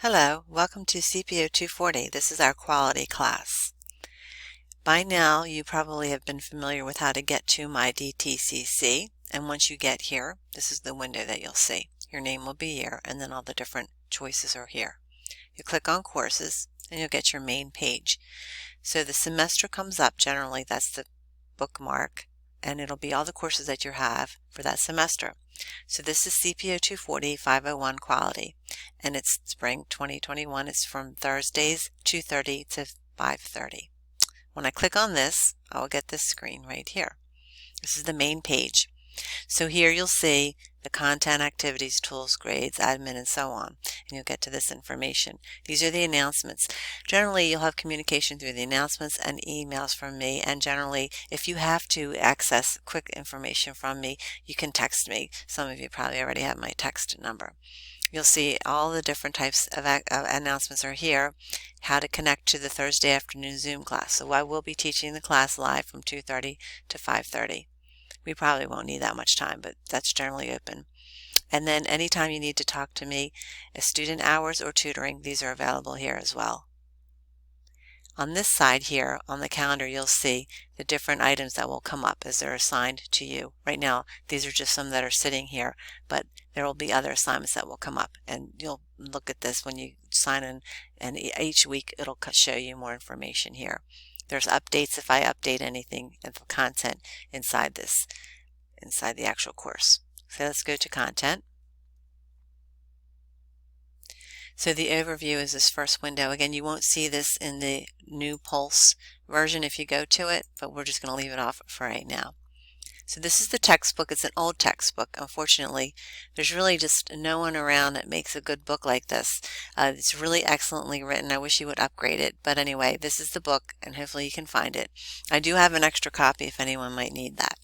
Hello, welcome to CPO240. This is our quality class. By now, you probably have been familiar with how to get to My DTCC, and once you get here, this is the window that you'll see. Your name will be here, and then all the different choices are here. You click on Courses, and you'll get your main page. So the semester comes up, generally that's the bookmark, and it'll be all the courses that you have for that semester. So this is CPO240 501 Quality, and it's spring 2021. It's from Thursdays 2:30 to 5:30. When I click on this, I will get this screen right here. This is the main page. So here you'll see the content, activities, tools, grades, admin, and so on. And you'll get to this information. These are the announcements. Generally, you'll have communication through the announcements and emails from me. And generally, if you have to access quick information from me, you can text me. Some of you probably already have my text number. You'll see all the different types of announcements are here. How to connect to the Thursday afternoon Zoom class. So I will be teaching the class live from 2:30 to 5:30. We probably won't need that much time, but that's generally open. And then anytime you need to talk to me, student hours or tutoring, these are available here as well. On this side here, on the calendar, you'll see the different items that will come up as they're assigned to you. Right now, these are just some that are sitting here, but there will be other assignments that will come up. And you'll look at this when you sign in, and each week it'll show you more information here. There's updates if I update anything of the content inside the actual course. So let's go to content. So the overview is this first window. Again, you won't see this in the new Pulse version if you go to it, but we're just going to leave it off for right now. So this is the textbook. It's an old textbook. Unfortunately, there's really just no one around that makes a good book like this. It's really excellently written. I wish you would upgrade it. But anyway, this is the book, and hopefully you can find it. I do have an extra copy if anyone might need that.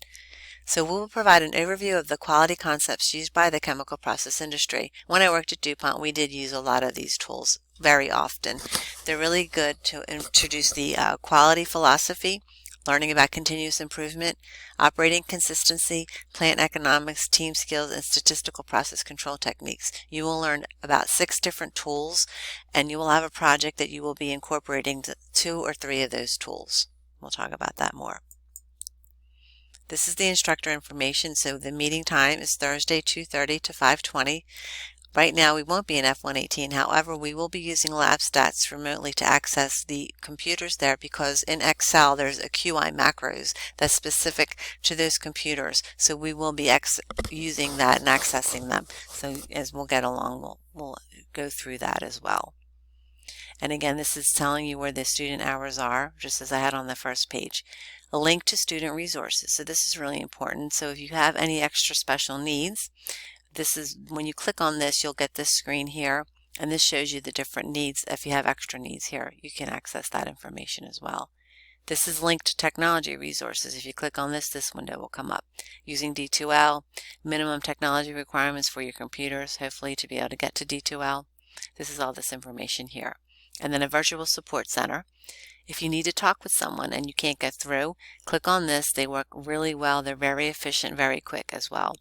So we will provide an overview of the quality concepts used by the chemical process industry. When I worked at DuPont, we did use a lot of these tools very often. They're really good to introduce the quality philosophy, learning about continuous improvement, operating consistency, plant economics, team skills, and statistical process control techniques. You will learn about 6 different tools, and you will have a project that you will be incorporating 2 or 3 of those tools. We'll talk about that more. This is the instructor information. So the meeting time is Thursday 2:30 to 5:20. Right now we won't be in F118. However, we will be using LabStats remotely to access the computers there, because in Excel there's a QI macros that's specific to those computers. So we will be using that and accessing them. So as we'll get along, we'll go through that as well. And again, this is telling you where the student hours are, just as I had on the first page. A link to student resources. So this is really important. So if you have any extra special needs, this is when you click on this, you'll get this screen here, and this shows you the different needs. If you have extra needs here, you can access that information as well. This is linked to technology resources. If you click on this, this window will come up. Using D2L, minimum technology requirements for your computers, hopefully to be able to get to D2L. This is all this information here. And then a virtual support center. If you need to talk with someone and you can't get through, click on this. They work really well. They're very efficient, very quick as well.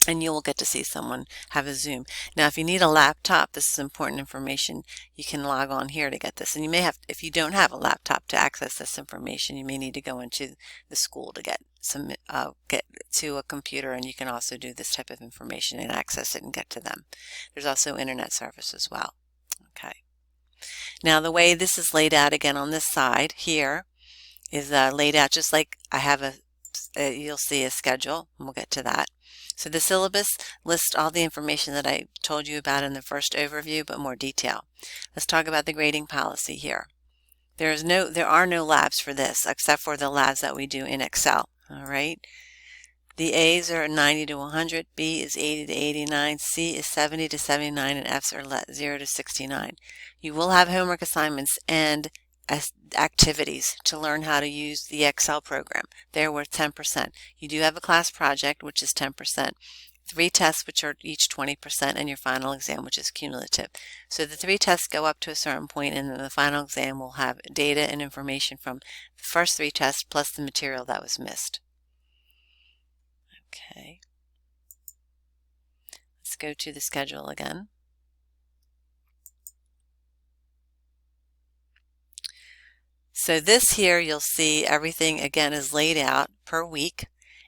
And you will get to see someone have a Zoom. Now, if you need a laptop, this is important information. You can log on here to get this. And you may have, if you don't have a laptop to access this information, you may need to go into the school to get to a computer, and you can also do this type of information and access it and get to them. There's also internet service as well. Okay. Now the way this is laid out again on this side here is laid out just like I have you'll see a schedule, and we'll get to that. So the syllabus lists all the information that I told you about in the first overview, but more detail. Let's talk about the grading policy here. There are no labs for this except for the labs that we do in Excel. All right. The A's are 90 to 100, B is 80 to 89, C is 70 to 79, and F's are 0 to 69. You will have homework assignments and activities to learn how to use the Excel program. They're worth 10%. You do have a class project, which is 10%, 3 tests, which are each 20%, and your final exam, which is cumulative. So the 3 tests go up to a certain point, and then the final exam will have data and information from the first 3 tests plus the material that was missed. Okay, let's go to the schedule again. So this here, you'll see everything again is laid out per week,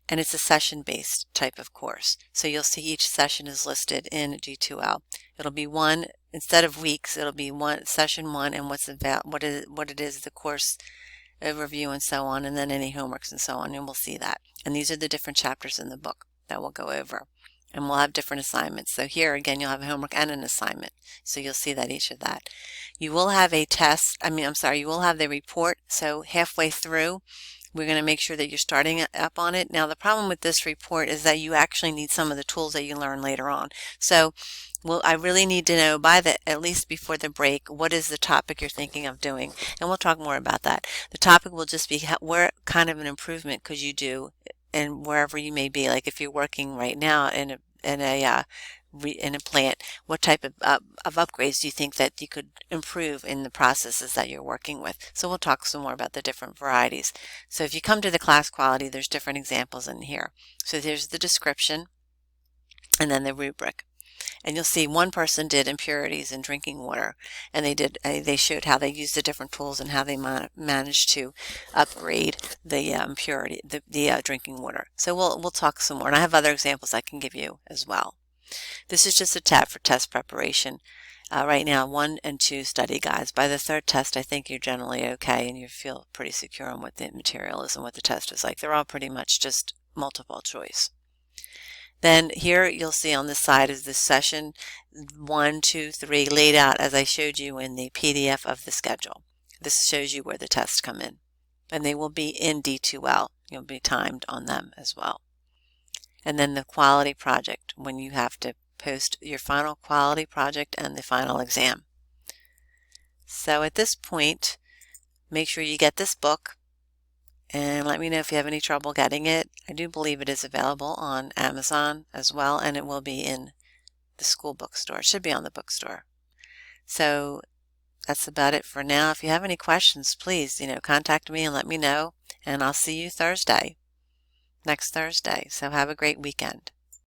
and it's a session-based type of course. So you'll see each session is listed in D2L. It'll be one, instead of weeks, it'll be one session one and what it is, the course overview and so on, and then any homeworks and so on, and we'll see that. And these are the different chapters in the book that we'll go over. And we'll have different assignments. So here again, you'll have a homework and an assignment. So you'll see that each of that. You will have a test, you will have the report. So halfway through, we're going to make sure that you're starting up on it. Now the problem with this report is that you actually need some of the tools that you learn later on. So I really need to know at least before the break, what is the topic you're thinking of doing? And we'll talk more about that. The topic will just be where kind of an improvement could you do, and wherever you may be. Like if you're working right now in a plant, what type of upgrades do you think that you could improve in the processes that you're working with? So we'll talk some more about the different varieties. So if you come to the class quality, there's different examples in here. So there's the description and then the rubric. And you'll see one person did impurities in drinking water, and they showed how they used the different tools and how they managed to upgrade the the drinking water. So we'll talk some more, and I have other examples I can give you as well. This is just a tab for test preparation. Right now, 1 and 2 study guides. By the 3rd test, I think you're generally okay and you feel pretty secure on what the material is and what the test is like. They're all pretty much just multiple choice. Then here you'll see on this side is the session 1, 2, 3 laid out as I showed you in the PDF of the schedule. This shows you where the tests come in, and they will be in D2L. You'll be timed on them as well. And then the quality project, when you have to post your final quality project and the final exam. So at this point, make sure you get this book and let me know if you have any trouble getting it. I do believe it is available on Amazon as well, and it will be in the school bookstore. It should be on the bookstore. So that's about it for now. If you have any questions, please, contact me and let me know, and I'll see you next Thursday. So have a great weekend.